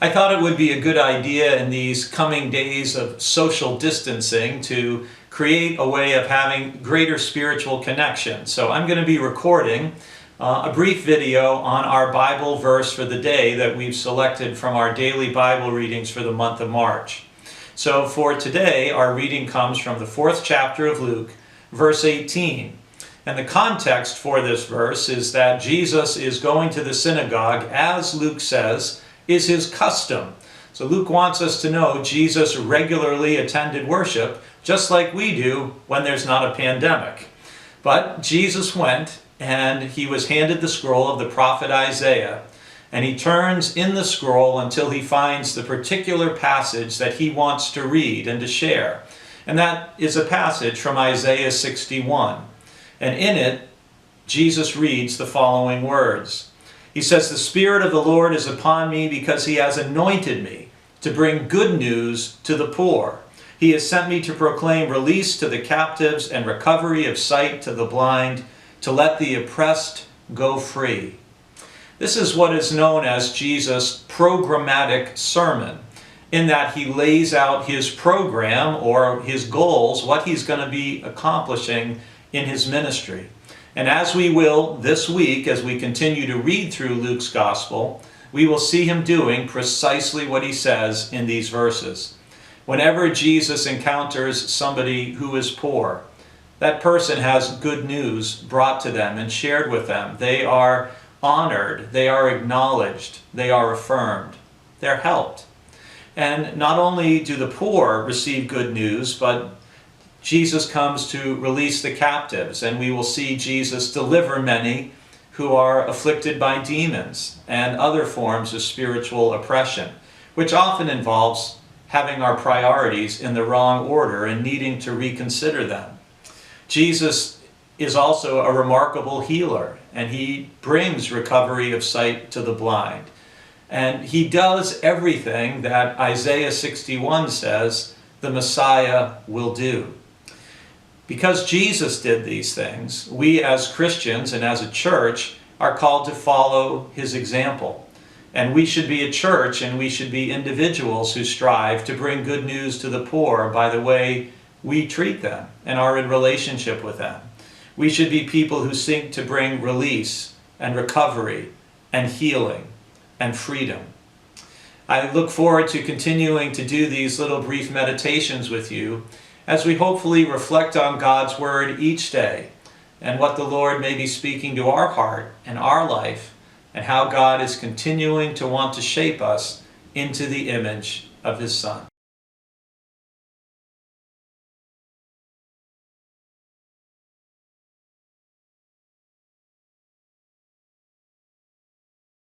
I thought it would be a good idea in these coming days of social distancing to create a way of having greater spiritual connection. So I'm going to be recording a brief video on our Bible verse for the day that we've selected from our daily Bible readings for the month of March. So for today, our reading comes from the 4th chapter of Luke, verse 18. And the context for this verse is that Jesus is going to the synagogue, as Luke says, is his custom. So Luke wants us to know Jesus regularly attended worship, just like we do when there's not a pandemic. But Jesus went, and he was handed the scroll of the prophet Isaiah, and he turns in the scroll until he finds the particular passage that he wants to read and to share. And that is a passage from Isaiah 61. And in it, Jesus reads the following words. He says, "The Spirit of the Lord is upon me because he has anointed me to bring good news to the poor. He has sent me to proclaim release to the captives and recovery of sight to the blind, to let the oppressed go free." This is what is known as Jesus' programmatic sermon, in that he lays out his program or his goals, what he's going to be accomplishing in his ministry. And as we will this week, as we continue to read through Luke's gospel, we will see him doing precisely what he says in these verses. Whenever Jesus encounters somebody who is poor, that person has good news brought to them and shared with them. They are honored, they are acknowledged, they are affirmed, they're helped. And not only do the poor receive good news, but Jesus comes to release the captives, and we will see Jesus deliver many who are afflicted by demons and other forms of spiritual oppression, which often involves having our priorities in the wrong order and needing to reconsider them. Jesus is also a remarkable healer, and he brings recovery of sight to the blind. And he does everything that Isaiah 61 says the Messiah will do. Because Jesus did these things, we as Christians and as a church are called to follow his example. And we should be a church, and we should be individuals who strive to bring good news to the poor by the way we treat them and are in relationship with them. We should be people who seek to bring release and recovery and healing and freedom. I look forward to continuing to do these little brief meditations with you as we hopefully reflect on God's Word each day and what the Lord may be speaking to our heart and our life, and how God is continuing to want to shape us into the image of his Son.